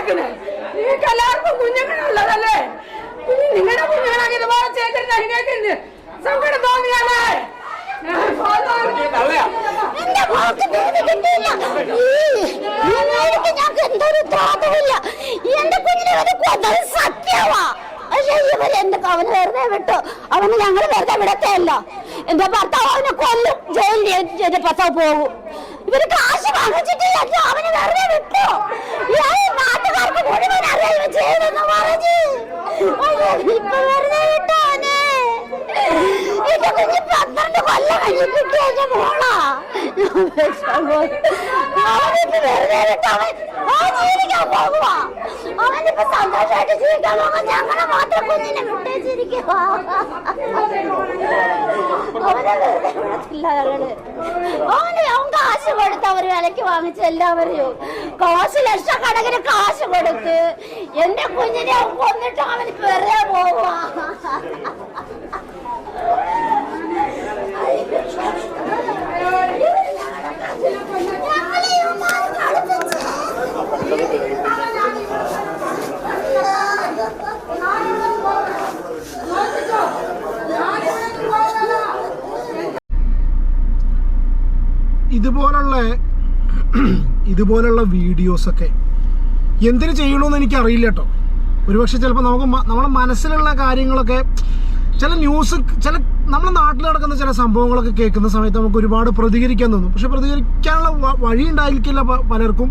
ഉണ്ടാക്കുന്നത്? നിങ്ങൾക്ക് എല്ലാവർക്കും കുഞ്ഞുങ്ങളുള്ളതല്ലേ? നിങ്ങളുടെ കുഞ്ഞുങ്ങളാണ് ഇതുപോലെ ചെയ്തിരുന്ന കേൾക്കുന്നത്. സങ്കടം തോന്നിയാലേ എന്തൊരു തോന്നുമില്ല. എന്റെ കുഞ്ഞിനെ സത്യമാ. പക്ഷെ ഇവരെന്ത് അവന് വെറുതെ വിട്ടു. അവന് ഞങ്ങൾ വെറുതെ വിടത്തേയല്ല. എന്റെ ഭർത്താവ് അവനെ കൊല്ലും, ജയിലിൽ പത്താവ് പോകും. ഇവര് കാശ് വാങ്ങിച്ചിട്ടില്ല, അവന് വെറുതെ വിട്ടു. നാട്ടുകാർക്ക് മുഴുവൻ അറിയാൻ ചെയ്തെന്ന് പറഞ്ഞു. ഇപ്പൊ വെറുതെ വിട്ടു അവനെ. എന്റെ കുഞ്ഞ് 12 കൊല്ലം കഴിഞ്ഞിട്ട് എന്റെ മോളാ. അവനിപ്പോ വെറുതെ വിട്ടു. അവൻ ജീവിക്കാൻ പോകുക. അവനിപ്പോ സന്തോഷമായിട്ട് ജീവിക്കാൻ പോകുക. ഞങ്ങളെ മാത്രം കുഞ്ഞിനെ വിട്ടേച്ചിരിക്കുക. അവനെ വെറുതെ വിടത്തില്ല ഞങ്ങള്. അവൻ കാശ് കൊടുത്ത് അവര് വിലക്ക് വാങ്ങിച്ച എല്ലാവരെയും കാശ് ലക്ഷക്കണക്കിന് കാശ് കൊടുത്ത് എന്റെ കുഞ്ഞിനെ അവൻ കൊന്നിട്ട് അവന് വെറുതെ പോവുക. ഇതുപോലുള്ള വീഡിയോസൊക്കെ എന്തിനു ചെയ്യണമെന്ന് എനിക്കറിയില്ല കേട്ടോ. ഒരുപക്ഷെ ചിലപ്പോൾ നമ്മുടെ മനസ്സിലുള്ള കാര്യങ്ങളൊക്കെ ചില ന്യൂസ്, ചില നമ്മുടെ നാട്ടിൽ നടക്കുന്ന ചില സംഭവങ്ങളൊക്കെ കേൾക്കുന്ന സമയത്ത് നമുക്ക് ഒരുപാട് പ്രതികരിക്കാൻ തോന്നും. പക്ഷെ പ്രതികരിക്കാനുള്ള വഴി ഉണ്ടായിരിക്കില്ല പലർക്കും.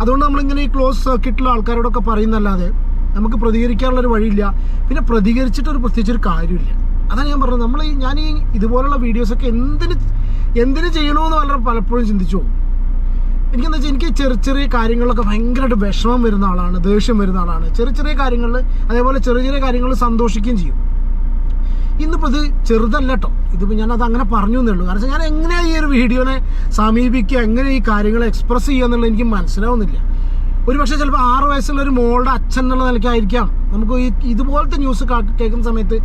അതുകൊണ്ട് നമ്മളിങ്ങനെ ഈ ക്ലോസ് സർക്യൂട്ടിലുള്ള ആൾക്കാരോടൊക്കെ പറയുന്നല്ലാതെ നമുക്ക് പ്രതികരിക്കാനുള്ളൊരു വഴിയില്ല. പിന്നെ പ്രതികരിച്ചിട്ടൊരു പ്രത്യേകിച്ചൊരു കാര്യമില്ല. അതാണ് ഞാൻ പറഞ്ഞത്. ഞാൻ ഈ ഇതുപോലുള്ള വീഡിയോസൊക്കെ എന്തിനു ചെയ്യണമെന്ന് പലപ്പോഴും ചിന്തിച്ചു പോകും. എനിക്കെന്താ വെച്ചാൽ എനിക്ക് ചെറിയ ചെറിയ കാര്യങ്ങളിലൊക്കെ ഭയങ്കരമായിട്ട് വിഷമം വരുന്ന ആളാണ്, ദേഷ്യം വരുന്ന ആളാണ്. ചെറിയ കാര്യങ്ങളിൽ, അതേപോലെ ചെറിയ കാര്യങ്ങളിൽ സന്തോഷിക്കുകയും ചെയ്യും. ഇന്നിപ്പോൾ ഇത് ചെറുതല്ല കേട്ടോ. ഇതിപ്പോൾ ഞാനത് അങ്ങനെ പറഞ്ഞു എന്നേ ഉള്ളൂ. കാരണം ഞാൻ എങ്ങനെയാണ് ഈ ഒരു വീഡിയോനെ സമീപിക്കുക, എങ്ങനെ ഈ കാര്യങ്ങളെ എക്സ്പ്രസ് ചെയ്യുക എന്നുള്ളത് എനിക്ക് മനസ്സിലാവുന്നില്ല. ഒരുപക്ഷെ ചിലപ്പോൾ 6 വയസ്സുള്ള ഒരു മോളുടെ അച്ഛൻ എന്നുള്ള നിലയ്ക്കായിരിക്കാം നമുക്ക് ഇതുപോലത്തെ ന്യൂസ് കേൾക്കുന്ന സമയത്ത്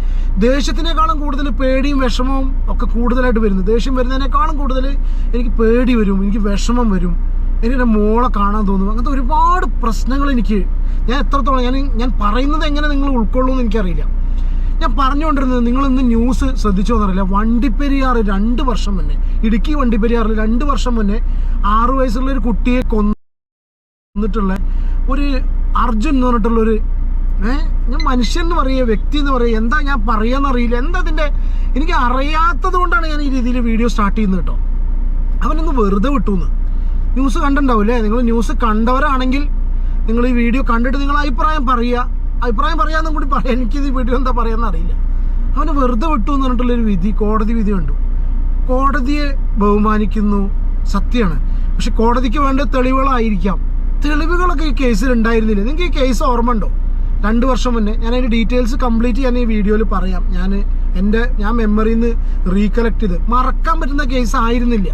ദേഷ്യത്തിനേക്കാളും കൂടുതൽ പേടിയും വിഷമവും ഒക്കെ കൂടുതലായിട്ട് വരുന്നത്. ദേഷ്യം വരുന്നതിനേക്കാളും കൂടുതൽ എനിക്ക് പേടി വരും, എനിക്ക് വിഷമം വരും, എനിക്ക് മോളെ കാണാൻ തോന്നും. അങ്ങനത്തെ ഒരുപാട് പ്രശ്നങ്ങൾ ഞാൻ എത്രത്തോളം ഞാൻ പറയുന്നത് എങ്ങനെ നിങ്ങൾ ഉൾക്കൊള്ളുമെന്ന് എനിക്കറിയില്ല. ഞാൻ പറഞ്ഞുകൊണ്ടിരുന്നത്, നിങ്ങളിന്ന് ന്യൂസ് ശ്രദ്ധിച്ചോ എന്നറിയില്ല, വണ്ടിപ്പെരിയാർ 2 വർഷം മുന്നേ, ഇടുക്കി വണ്ടിപ്പെരിയാറിൽ 2 വർഷം മുന്നേ 6 വയസ്സുള്ള ഒരു കുട്ടിയെ കൊന്നിട്ടുള്ള ഒരു അർജുൻ എന്ന് പറഞ്ഞിട്ടുള്ളൊരു ഞാൻ മനുഷ്യൻ എന്ന് പറയുക, വ്യക്തി എന്ന് പറയുക, എന്താ ഞാൻ പറയാന്നറിയില്ല. എന്താ അതിൻ്റെ എനിക്ക് അറിയാത്തത് കൊണ്ടാണ് ഞാൻ ഈ രീതിയിൽ വീഡിയോ സ്റ്റാർട്ട് ചെയ്യുന്നത് കേട്ടോ. അവനൊന്ന് വെറുതെ വിട്ടുന്ന്. ന്യൂസ് കണ്ടിട്ടുണ്ടാവില്ലേ? നിങ്ങൾ ന്യൂസ് കണ്ടവരാണെങ്കിൽ നിങ്ങൾ ഈ വീഡിയോ കണ്ടിട്ട് നിങ്ങൾ അഭിപ്രായം പറയാമെന്നും കൂടി പറയാം. എനിക്കിത് വീഡിയോ എന്താ പറയാമെന്ന് അറിയില്ല. അവന് വെറുതെ വിട്ടു എന്ന് പറഞ്ഞിട്ടുള്ളൊരു കോടതി വിധി കണ്ടു. കോടതിയെ ബഹുമാനിക്കുന്നു, സത്യമാണ്. പക്ഷെ കോടതിക്ക് വേണ്ട തെളിവുകളായിരിക്കാം. തെളിവുകളൊക്കെ ഈ കേസിൽ ഉണ്ടായിരുന്നില്ല. നിങ്ങൾക്ക് ഈ കേസ് ഓർമ്മ ഉണ്ടോ? 2 വർഷം മുന്നേ ഞാൻ അതിൻ്റെ ഡീറ്റെയിൽസ് കംപ്ലീറ്റ് ഞാൻ ഈ വീഡിയോയിൽ പറയാം. ഞാൻ മെമ്മറിയിൽ നിന്ന് റീകളക്ട് ചെയ്ത് മറക്കാൻ പറ്റുന്ന കേസ് ആയിരുന്നില്ല.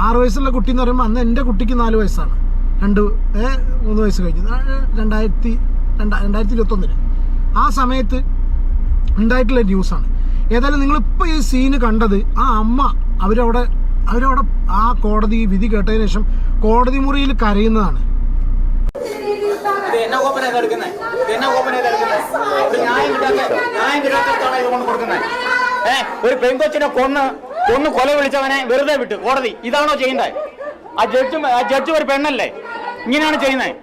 6 വയസ്സുള്ള കുട്ടി എന്ന് പറയുമ്പോൾ അന്ന് എൻ്റെ കുട്ടിക്ക് 4 വയസ്സാണ്. 3 വയസ്സ് കഴിഞ്ഞ് 2021 ആ സമയത്ത് ഉണ്ടായിട്ടുള്ള ന്യൂസാണ്. ഏതായാലും നിങ്ങളിപ്പോൾ ഈ സീന് കണ്ടത്, ആ അമ്മ അവരവിടെ ആ കോടതി വിധി കേട്ടതിന് ശേഷം കോടതി മുറിയിൽ കരയുന്നതാണ്. ഒരു പെൺകൊച്ചിനെ കൊന്ന് കൊല വിളിച്ചവനെ വെറുതെ വിട്ടു കോടതി. ഇതാണോ ചെയ്യേണ്ടത്? ആ ജഡ്ജ് ഒരു പെണ്ണല്ലേ? ഇങ്ങനെയാണ് ചെയ്യുന്നത്?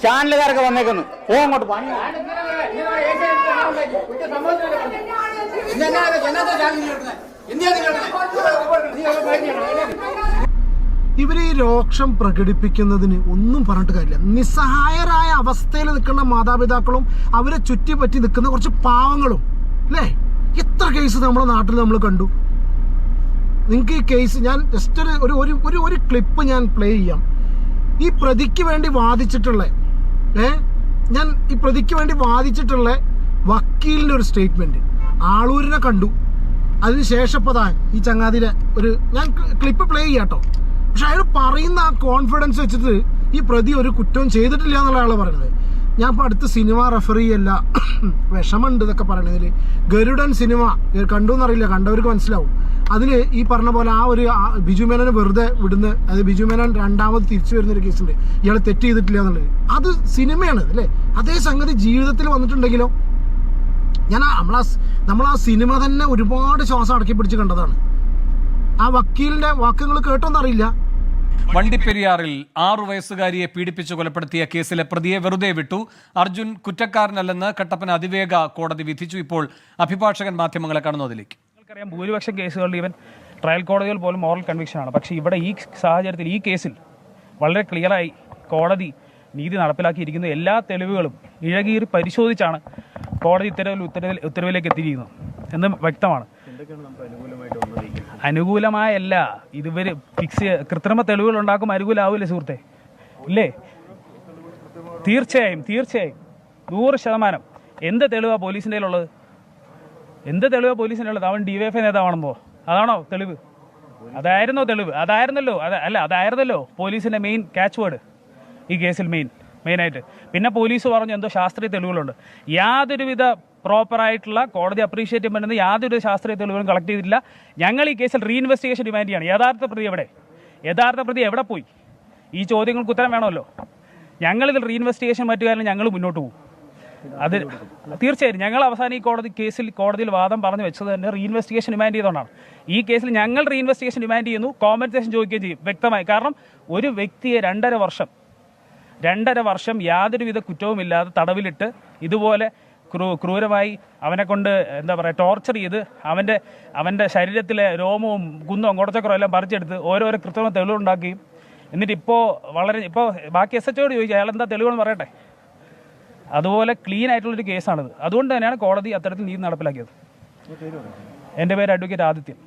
ചാനലുകാരൊക്കെ വന്നേക്കുന്നു. അങ്ങോട്ട് ഇവര് ഈ രോക്ഷം പ്രകടിപ്പിക്കുന്നതിന് ഒന്നും പറഞ്ഞിട്ട് കാര്യമില്ല. നിസ്സഹായരായ അവസ്ഥയിൽ നിൽക്കുന്ന മാതാപിതാക്കളും അവരെ ചുറ്റിപ്പറ്റി നിൽക്കുന്ന കുറച്ച് പാവങ്ങളും അല്ലേ? എത്ര കേസ് നമ്മുടെ നാട്ടിൽ നമ്മൾ കണ്ടു. നിങ്ങൾക്ക് ഈ കേസ് ഞാൻ ജസ്റ്റ് ഒരു ക്ലിപ്പ് ഞാൻ പ്ലേ ചെയ്യാം. ഈ പ്രതിക്ക് വേണ്ടി വാദിച്ചിട്ടുള്ള വക്കീലിൻ്റെ ഒരു സ്റ്റേറ്റ്മെന്റ് ആളൂരിനെ കണ്ടു. അതിനുശേഷം ഈ ചങ്ങാതിരെ ഞാൻ ക്ലിപ്പ് പ്ലേ ചെയ്യാം കേട്ടോ. പക്ഷെ അയാൾ പറയുന്ന ആ കോൺഫിഡൻസ് വെച്ചിട്ട് ഈ പ്രതി ഒരു കുറ്റവും ചെയ്തിട്ടില്ല എന്നുള്ള ആളെ പറയുന്നത്. ഞാൻ ഇപ്പോൾ അടുത്ത് സിനിമ റെഫർ ചെയ്യല്ല, വിഷമമുണ്ട് ഇതൊക്കെ പറയണതിൽ. ഗരുഡൻ സിനിമ കണ്ടു എന്നറിയില്ല, കണ്ടവർക്ക് മനസ്സിലാവും. അതിൽ ഈ പറഞ്ഞ പോലെ ആ ഒരു ബിജു മേനോനെ വെറുതെ വിടുന്ന, അതായത് ബിജു മേനോൻ രണ്ടാമത് തിരിച്ചു വരുന്നൊരു കേസുണ്ട്, ഇയാൾ തെറ്റ് ചെയ്തിട്ടില്ല എന്നുള്ളത്. അത് സിനിമയാണ് അല്ലേ. അതേ സംഗതി ജീവിതത്തിൽ വന്നിട്ടുണ്ടെങ്കിലോ, നമ്മൾ ആ സിനിമ തന്നെ ഒരുപാട് ശ്വാസം അടക്കി പിടിച്ച് കണ്ടതാണ്. ആ വക്കീലിന്റെ വാക്കുകൾ കേട്ടോന്നറിയില്ല. വണ്ടിപ്പെരിയാറിൽ 6 വയസ്സുകാരിയെ പീഡിപ്പിച്ച് കൊലപ്പെടുത്തിയ കേസിലെ പ്രതിയെ വെറുതെ വിട്ടു. അർജുൻ കുറ്റക്കാരനല്ലെന്ന് കട്ടപ്പന അതിവേഗ കോടതി വിധിച്ചു. ഇപ്പോൾ അഭിഭാഷകൻ മാധ്യമങ്ങളെ കാണുന്നു. അതിലേക്ക് നിങ്ങൾക്കറിയാം, ഭൂരിപക്ഷം കേസുകളിൽ ഈവൻ ട്രയൽ കോടതികൾ പോലും മോറൽ കൺവിക്ഷനാണ്. പക്ഷേ ഇവിടെ ഈ സാഹചര്യത്തിൽ ഈ കേസിൽ വളരെ ക്ലിയറായി കോടതി നീതി നടപ്പിലാക്കിയിരിക്കുന്ന എല്ലാ തെളിവുകളും ഇഴകീറി പരിശോധിച്ചാണ് കോടതി ഉത്തരവിലേക്ക് എത്തിയിരിക്കുന്നത് എന്നും വ്യക്തമാണ്. അനുകൂലമായല്ല, ഇതുവരെ കൃത്രിമ തെളിവുകൾ ഉണ്ടാക്കും അനുകൂലമാവില്ലേ സുഹൃത്തെ? ഇല്ലേ? തീർച്ചയായും 100%. എന്ത് തെളിവാണ് പോലീസിൻ്റെ ഉള്ളത്? അവൻ ഡിവൈഎഫ്ഐ നേതാവാണെന്നോ? അതാണോ തെളിവ്? അതായിരുന്നല്ലോ പോലീസിന്റെ മെയിൻ ക്യാച്ച് വേർഡ് ഈ കേസിൽ മെയിനായിട്ട്. പിന്നെ പോലീസ് പറഞ്ഞു എന്തോ ശാസ്ത്രീയ തെളിവുകളുണ്ട്. യാതൊരുവിധ പ്രോപ്പറായിട്ടുള്ള കോടതി അപ്രീഷിയേറ്റ് ചെയ്യുന്നത് യാതൊരു ശാസ്ത്രീയ തെളിവുകളും കളക്ട് ചെയ്തിട്ടില്ല. ഞങ്ങൾ ഈ കേസിൽ റീഇൻവെസ്റ്റിഗേഷൻ ഡിമാൻഡ് ചെയ്യാണ്. യഥാർത്ഥ പ്രതി എവിടെ പോയി? ഈ ചോദ്യങ്ങൾക്ക് ഉത്തരം വേണമല്ലോ. ഞങ്ങളിതിൽ റീഇൻവെസ്റ്റിഗേഷൻ മറ്റു കാരണം ഞങ്ങൾ മുന്നോട്ട് പോകും. അത് തീർച്ചയായും ഞങ്ങൾ അവസാനം ഈ കോടതിയിൽ വാദം പറഞ്ഞു വെച്ചത് തന്നെ റീഇൻവെസ്റ്റിഗേഷൻ ഡിമാൻഡ് ചെയ്തുകൊണ്ടാണ്. ഈ കേസിൽ ഞങ്ങൾ റീഇൻവെസ്റ്റിഗേഷൻ ഡിമാൻഡ് ചെയ്യുന്നു, കോമ്പൻസേഷൻ ചോദിക്കുകയും ചെയ്യും വ്യക്തമായി. കാരണം ഒരു വ്യക്തിയെ 2.5 വർഷം യാതൊരുവിധ കുറ്റവുമില്ലാതെ തടവിലിട്ട് ഇതുപോലെ ക്രൂരമായി അവനെ കൊണ്ട് ടോർച്ചർ ചെയ്ത് അവൻ്റെ ശരീരത്തിലെ രോമവും കുന്നും അങ്ങോട്ടച്ചക്കറോ എല്ലാം പറിച്ചെടുത്ത് ഓരോരോ കൃത്രിമ തെളിവുണ്ടാക്കുകയും എന്നിട്ട് ഇപ്പോൾ ബാക്കി SHO ചോദിക്കുക അയാൾ എന്താ തെളിവെന്ന് പറയട്ടെ. അതുപോലെ ക്ലീൻ ആയിട്ടുള്ളൊരു കേസാണിത്. അതുകൊണ്ട് തന്നെയാണ് കോടതി അത്തരത്തിൽ നീതി നടപ്പിലാക്കിയത്. എൻ്റെ പേര് advocate Adithyan,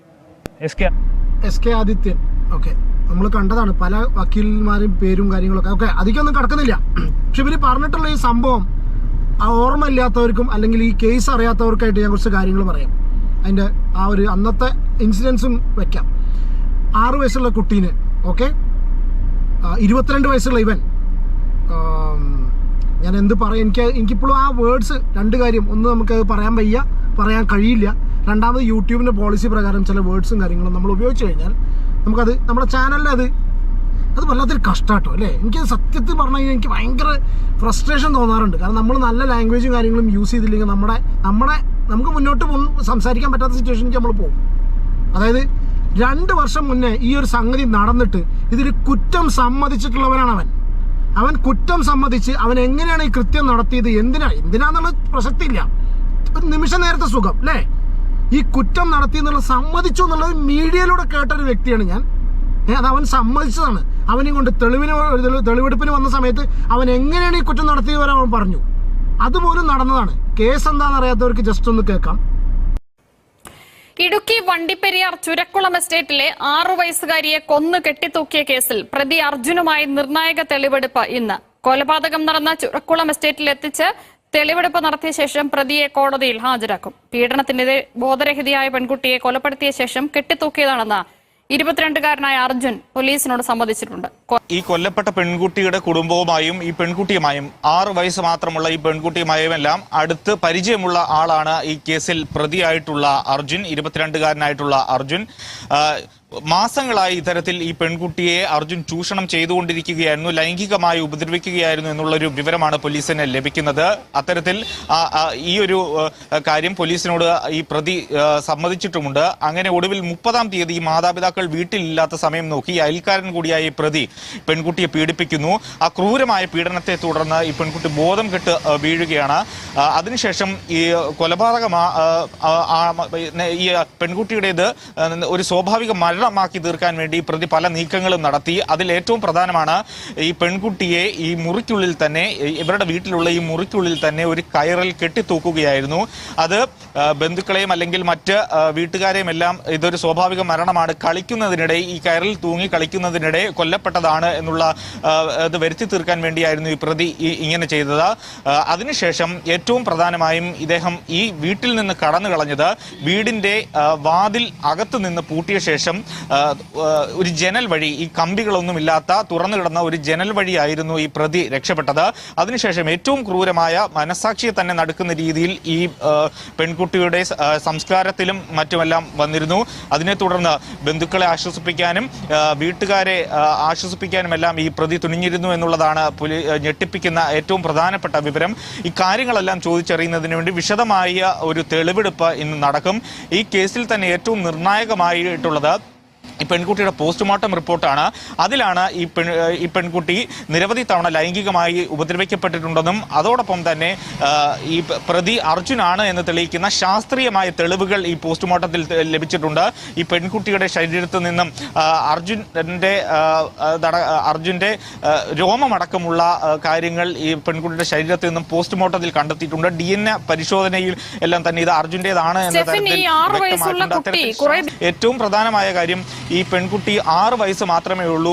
SK Adithyan. Okay, നമ്മൾ കണ്ടതാണ് പല വക്കീൽമാരും പേരും കാര്യങ്ങളൊക്കെ. ഓക്കെ, അതിക്കൊന്നും കിടക്കുന്നില്ല. പക്ഷെ ഇവർ പറഞ്ഞിട്ടുള്ള ഈ സംഭവം ഓർമ്മ ഇല്ലാത്തവർക്കും അല്ലെങ്കിൽ ഈ കേസ് അറിയാത്തവർക്കായിട്ട് ഞാൻ കുറച്ച് കാര്യങ്ങൾ പറയാം. അതിൻ്റെ ആ ഒരു അന്നത്തെ ഇൻസിഡൻസും വെക്കാം. 6 വയസ്സുള്ള കുട്ടീനെ, ഓക്കെ, 22 വയസ്സുള്ള ഇവൻ, ഞാൻ എന്ത് പറയാം, എനിക്കിപ്പോഴും ആ വേർഡ്സ് 2 കാര്യം. ഒന്ന്, നമുക്ക് പറയാൻ കഴിയില്ല. രണ്ടാമത്, യൂട്യൂബിൻ്റെ പോളിസി പ്രകാരം ചില വേർഡ്സും കാര്യങ്ങളും നമ്മൾ ഉപയോഗിച്ച് കഴിഞ്ഞാൽ നമുക്കത് നമ്മുടെ ചാനലിൽ അത് വല്ലാത്തൊരു കഷ്ടാട്ടോ അല്ലേ. എനിക്ക് സത്യത്തിൽ പറഞ്ഞു കഴിഞ്ഞാൽ എനിക്ക് ഭയങ്കര ഫ്രസ്ട്രേഷൻ തോന്നാറുണ്ട്. കാരണം നമ്മൾ നല്ല ലാംഗ്വേജും കാര്യങ്ങളും യൂസ് ചെയ്തില്ലെങ്കിൽ നമുക്ക് മുന്നോട്ട് സംസാരിക്കാൻ പറ്റാത്ത സിറ്റുവേഷനിലേക്ക് നമ്മൾ പോകും. അതായത് 2 വർഷം മുന്നേ ഈ ഒരു സംഗതി നടന്നിട്ട് ഇതിൽ കുറ്റം സമ്മതിച്ചിട്ടുള്ളവനാണ് അവൻ കുറ്റം സമ്മതിച്ച് അവൻ എങ്ങനെയാണ് ഈ കൃത്യം നടത്തിയത്, എന്തിനാന്നുള്ള പ്രസക്തി ഇല്ല. ഒരു നിമിഷ നേരത്തെ സുഖം അല്ലേ. ഈ കുറ്റം നടത്തി എന്നുള്ളത് സമ്മതിച്ചു എന്നുള്ളത് മീഡിയയിലൂടെ കേട്ടൊരു വ്യക്തിയാണ് ഞാൻ. അത് അവൻ സമ്മതിച്ചതാണ്. അവനെയും കൊണ്ട് തെളിവെടുപ്പിന് വന്ന സമയത്ത് അവൻ എങ്ങനെയാണ് ഈ കുറ്റം നടത്തിയവരെ അവൻ പറഞ്ഞു. അതുപോലും നടന്നതാണ്. കേസ് എന്താണെന്ന് അറിയാത്തവർക്ക് ജസ്റ്റ് ഒന്ന് കേൾക്കാം. ഇടുക്കി വണ്ടിപ്പെരിയാർ ചുരക്കുളം എസ്റ്റേറ്റിലെ 6 വയസ്സുകാരിയെ കൊന്നു കെട്ടിത്തൂക്കിയ കേസിൽ പ്രതി അർജുനുമായി നിർണായക തെളിവെടുപ്പ് ഇന്ന്. കൊലപാതകം നടന്ന ചുരക്കുളം എസ്റ്റേറ്റിൽ എത്തിച്ച് തെളിവെടുപ്പ് നടത്തിയ ശേഷം പ്രതിയെ കോടതിയിൽ ഹാജരാക്കും. പീഡനത്തിനെതിരെ ബോധരഹിതയായ പെൺകുട്ടിയെ കൊലപ്പെടുത്തിയ ശേഷം കെട്ടിത്തൂക്കിയതാണെന്ന് 22-കാരനായ അർജുൻ പോലീസിനോട് സമ്മതിച്ചിട്ടുണ്ട്. ഈ കൊല്ലപ്പെട്ട പെൺകുട്ടിയുടെ കുടുംബവുമായും ഈ പെൺകുട്ടിയുമായും 6 വയസ്സ് മാത്രമുള്ള ഈ പെൺകുട്ടിയുമായും എല്ലാം അടുത്ത് പരിചയമുള്ള ആളാണ് ഈ കേസിൽ പ്രതിയായിട്ടുള്ള അർജുൻ, 22-കാരനായിട്ടുള്ള അർജുൻ. മാസങ്ങളായി ഇത്തരത്തിൽ ഈ പെൺകുട്ടിയെ അർജുൻ ചൂഷണം ചെയ്തുകൊണ്ടിരിക്കുകയായിരുന്നു, ലൈംഗികമായി ഉപദ്രവിക്കുകയായിരുന്നു എന്നുള്ളൊരു വിവരമാണ് പോലീസിന് ലഭിക്കുന്നത്. അത്തരത്തിൽ ഈ ഒരു കാര്യം പോലീസിനോട് ഈ പ്രതി സമ്മതിച്ചിട്ടുമുണ്ട്. അങ്ങനെ ഒടുവിൽ 30-ാം തീയതി മാതാപിതാക്കൾ വീട്ടിലില്ലാത്ത സമയം നോക്കി അയൽക്കാരൻ കൂടിയായ ഈ പ്രതി പെൺകുട്ടിയെ പീഡിപ്പിക്കുന്നു. ആ ക്രൂരമായ പീഡനത്തെ തുടർന്ന് ഈ പെൺകുട്ടി ബോധം കെട്ട് വീഴുകയാണ്. അതിനുശേഷം ഈ കൊലപാതകം ഈ പെൺകുട്ടിയുടേത് ഒരു സ്വാഭാവിക മരണമാക്കി തീർക്കാൻ വേണ്ടി പ്രതി പല നീക്കങ്ങളും നടത്തി. അതിൽ ഏറ്റവും പ്രധാനമാണ് ഈ പെൺകുട്ടിയെ ഈ മുറിക്കുള്ളിൽ തന്നെ, ഇവരുടെ വീട്ടിലുള്ള ഈ മുറിക്കുള്ളിൽ തന്നെ ഒരു കയറിൽ കെട്ടിത്തൂക്കുകയായിരുന്നു. അത് ബന്ധുക്കളെയും അല്ലെങ്കിൽ മറ്റ് വീട്ടുകാരെയും എല്ലാം ഇതൊരു സ്വാഭാവിക മരണമാണ്, കളിക്കുന്നതിനിടെ ഈ കയറിൽ തൂങ്ങി കളിക്കുന്നതിനിടെ കൊല്ലപ്പെട്ടതാണ് എന്നുള്ള ഇത് വരുത്തി തീർക്കാൻ വേണ്ടിയായിരുന്നു ഈ പ്രതി ഇങ്ങനെ ചെയ്തത്. അതിനുശേഷം ഏറ്റവും പ്രധാനമായും ഇദ്ദേഹം ഈ വീട്ടിൽ നിന്ന് കടന്നു കളഞ്ഞത് വീടിന്റെ വാതിൽ അകത്തു നിന്ന് പൂട്ടിയ ശേഷം ഒരു ജനൽ വഴി, ഈ കമ്പികളൊന്നുമില്ലാത്ത തുറന്നു കിടന്ന ഒരു ജനൽ വഴിയായിരുന്നു ഈ പ്രതി രക്ഷപ്പെട്ടത്. അതിനുശേഷം ഏറ്റവും ക്രൂരമായ, മനസാക്ഷിയെ തന്നെ നടുക്കുന്ന രീതിയിൽ ഈ പെൺകുട്ടിയുടെ സംസ്കാരത്തിലും മറ്റുമെല്ലാം വന്നിരുന്നു. അതിനെ തുടർന്ന് ബന്ധുക്കളെ ആശ്വസിപ്പിക്കാനും വീട്ടുകാരെ ആശ്വസിപ്പിക്കാനുമെല്ലാം ഈ പ്രതി തുനിഞ്ഞിരുന്നു എന്നുള്ളതാണ് ഞെട്ടിപ്പിക്കുന്ന ഏറ്റവും പ്രധാനപ്പെട്ട വിവരം. ഈ കാര്യങ്ങളെല്ലാം ചോദിച്ചറിയുന്നതിന് വേണ്ടി വിശദമായ ഒരു തെളിവെടുപ്പ് ഇന്ന് നടക്കും. ഈ കേസിൽ തന്നെ ഏറ്റവും നിർണായകമായിട്ടുള്ളത് ഈ പെൺകുട്ടിയുടെ പോസ്റ്റ്മോർട്ടം റിപ്പോർട്ടാണ്. അതിലാണ് ഈ പെൺകുട്ടി നിരവധി തവണ ലൈംഗികമായി ഉപദ്രവിക്കപ്പെട്ടിട്ടുണ്ടെന്നും അതോടൊപ്പം തന്നെ ഈ പ്രതി അർജുനാണ് എന്ന് തെളിയിക്കുന്ന ശാസ്ത്രീയമായ തെളിവുകൾ ഈ പോസ്റ്റ്മോർട്ടത്തിൽ ലഭിച്ചിട്ടുണ്ട്. ഈ പെൺകുട്ടിയുടെ ശരീരത്തിൽ നിന്നും അർജുന്റെ രോമമടക്കമുള്ള കാര്യങ്ങൾ ഈ പെൺകുട്ടിയുടെ ശരീരത്തിൽ നിന്നും പോസ്റ്റ്മോർട്ടത്തിൽ കണ്ടെത്തിയിട്ടുണ്ട്. DNA പരിശോധനയിൽ എല്ലാം തന്നെ ഇത് അർജുന്റേതാണ് എന്ന തരത്തിൽ വ്യക്തമായിട്ടുണ്ട്. ഏറ്റവും പ്രധാനമായ കാര്യം, ഈ പെൺകുട്ടി 6 വയസ്സ് മാത്രമേ ഉള്ളൂ.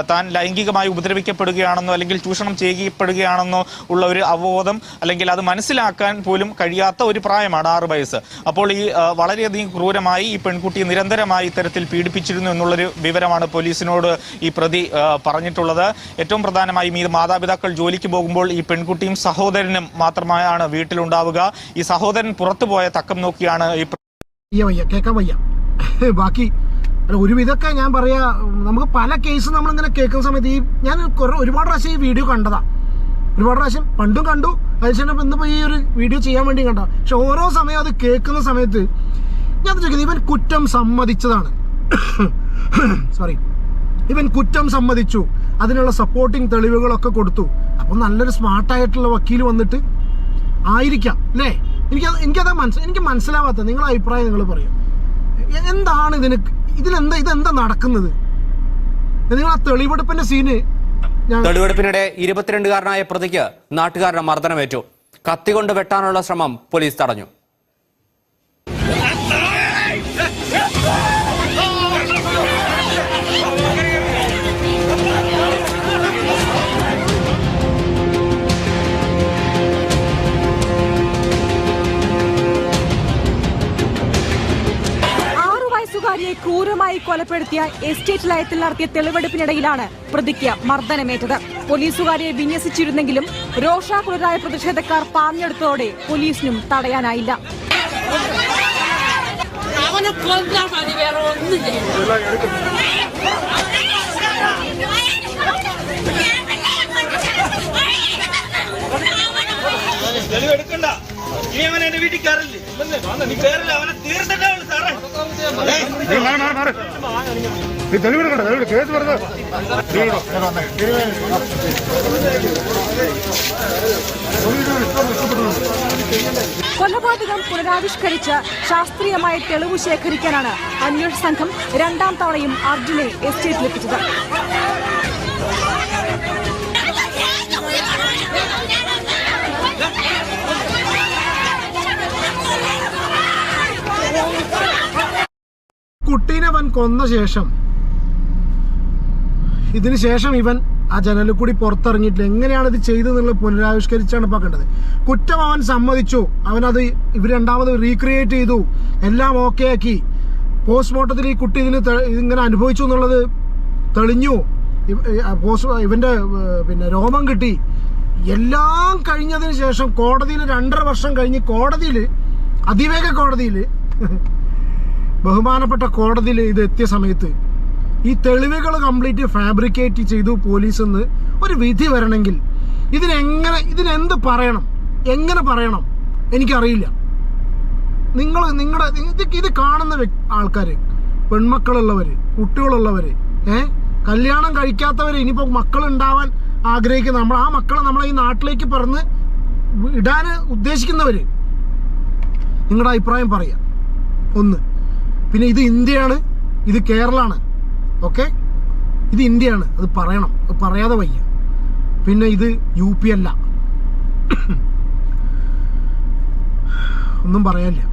താൻ ലൈംഗികമായി ഉപദ്രവിക്കപ്പെടുകയാണെന്നോ അല്ലെങ്കിൽ ചൂഷണം ചെയ്യപ്പെടുകയാണെന്നോ ഉള്ള ഒരു അവബോധം അല്ലെങ്കിൽ അത് മനസ്സിലാക്കാൻ പോലും കഴിയാത്ത ഒരു പ്രായമാണ് 6 വയസ്സ്. അപ്പോൾ ഈ വളരെയധികം ക്രൂരമായി ഈ പെൺകുട്ടിയെ നിരന്തരമായി ഇത്തരത്തിൽ പീഡിപ്പിച്ചിരുന്നു എന്നുള്ളൊരു വിവരമാണ് പോലീസിനോട് ഈ പ്രതി പറഞ്ഞിട്ടുള്ളത്. ഏറ്റവും പ്രധാനമായും ഈ മാതാപിതാക്കൾ ജോലിക്ക് പോകുമ്പോൾ ഈ പെൺകുട്ടിയും സഹോദരനും മാത്രമായാണ് വീട്ടിലുണ്ടാവുക. ഈ സഹോദരൻ പുറത്തുപോയ തക്കം നോക്കിയാണ് ബാക്കി ഒരുവിധമൊക്കെ ഞാൻ പറയാ, നമുക്ക് പല കേസ് നമ്മളിങ്ങനെ കേൾക്കുന്ന സമയത്ത് ഞാൻ ഒരുപാട് പ്രാവശ്യം ഈ വീഡിയോ കണ്ടതാ, ഒരുപാട് പ്രാവശ്യം പണ്ടും കണ്ടു. അതിനുശേഷം ഇന്നിപ്പോൾ ഈ ഒരു വീഡിയോ ചെയ്യാൻ വേണ്ടി കണ്ട. പക്ഷെ ഓരോ സമയം അത് കേൾക്കുന്ന സമയത്ത് ഞാൻ ചോദിക്കുന്നത്, ഇവൻ കുറ്റം സമ്മതിച്ചതാണ്. സോറി, ഇവൻ കുറ്റം സമ്മതിച്ചു, അതിനുള്ള സപ്പോർട്ടിങ് തെളിവുകളൊക്കെ കൊടുത്തു. അപ്പം നല്ലൊരു സ്മാർട്ടായിട്ടുള്ള വക്കീൽ വന്നിട്ട് ആയിരിക്കാം അല്ലേ? എനിക്ക് മനസ്സിലാവാത്ത നിങ്ങളുടെ അഭിപ്രായം നിങ്ങൾ പറയും. എന്താണ് ഇതെന്താ നടക്കുന്നത്? നിങ്ങൾ ആ തെളിവെടുപ്പിന്റെ സീന്. തെളിവെടുപ്പിനിടെ 22-കാരനായ പ്രതിക്ക് നാട്ടുകാരുടെ മർദ്ദനമേറ്റു. കത്തികൊണ്ട് വെട്ടാനുള്ള ശ്രമം പോലീസ് തടഞ്ഞു. ക്രൂരമായി കൊലപ്പെടുത്തിയ എസ്റ്റേറ്റ് ലയത്തിൽ നടത്തിയ തെളിവെടുപ്പിനിടയിലാണ് പ്രതിക്ക് മർദ്ദനമേറ്റത്. പോലീസുകാരെ വിന്യസിച്ചിരുന്നെങ്കിലും രോഷാകുലരായ പ്രതിഷേധക്കാർ പാഞ്ഞെടുത്തതോടെ പോലീസിനും തടയാനായില്ല. കൊലപാതകം പുനരാവിഷ്കരിച്ച് ശാസ്ത്രീയമായ തെളിവ് ശേഖരിക്കാനാണ് അന്വേഷണ സംഘം 2ാം തവണയും അർജുനെ എസ്റ്റേറ്റിലെത്തിച്ചത്. കുട്ടീനെ അവൻ കൊന്ന ശേഷം, ഇതിനു ശേഷം ഇവൻ ആ ജനലിൽ കൂടി പുറത്തിറങ്ങിയിട്ടില്ല. എങ്ങനെയാണ് ഇത് ചെയ്തതെന്നുള്ളത് പുനരാവിഷ്കരിച്ചാണ് ഇപ്പൊ കണ്ടത്. കുറ്റം അവൻ സമ്മതിച്ചു, അവനത് ഇവർ രണ്ടാമത് റീക്രിയേറ്റ് ചെയ്തു, എല്ലാം ഓക്കെ ആക്കി. പോസ്റ്റ്മോർട്ടത്തിൽ ഈ കുട്ടി ഇതിങ്ങനെ അനുഭവിച്ചു എന്നുള്ളത് തെളിഞ്ഞു. ഇവന്റെ രോമം കിട്ടി. എല്ലാം കഴിഞ്ഞതിന് ശേഷം കോടതിയിൽ 2.5 വർഷം കഴിഞ്ഞ് അതിവേഗ കോടതിയിൽ ബഹുമാനപ്പെട്ട കോടതിയിൽ ഇത് എത്തിയ സമയത്ത് ഈ തെളിവുകൾ കംപ്ലീറ്റ് ഫാബ്രിക്കേറ്റ് ചെയ്തു പോലീസ് എന്ന് ഒരു വിധി വരണമെങ്കിൽ ഇതിനെന്ത് പറയണം, എങ്ങനെ പറയണം എനിക്കറിയില്ല. ഇത് കാണുന്ന ആൾക്കാര്, പെൺമക്കളുള്ളവര്, കുട്ടികളുള്ളവര്, കല്യാണം കഴിക്കാത്തവര്, ഇനിയിപ്പോ മക്കളുണ്ടാവാൻ ആഗ്രഹിക്കുന്ന ആ മക്കളെ നമ്മളെ ഈ നാട്ടിലേക്ക് പറഞ്ഞ് ഇടാൻ ഉദ്ദേശിക്കുന്നവര്, നിങ്ങളുടെ അഭിപ്രായം പറയാം. ഒന്ന്, പിന്നെ ഇത് ഇന്ത്യയാണ്, ഇത് കേരളമാണ്, ഓക്കെ, ഇത് ഇന്ത്യയാണ്, അത് പറയണം, അത് പറയാതെ വയ്യ. പിന്നെ ഇത് UP അല്ല, ഒന്നും പറയാനില്ല.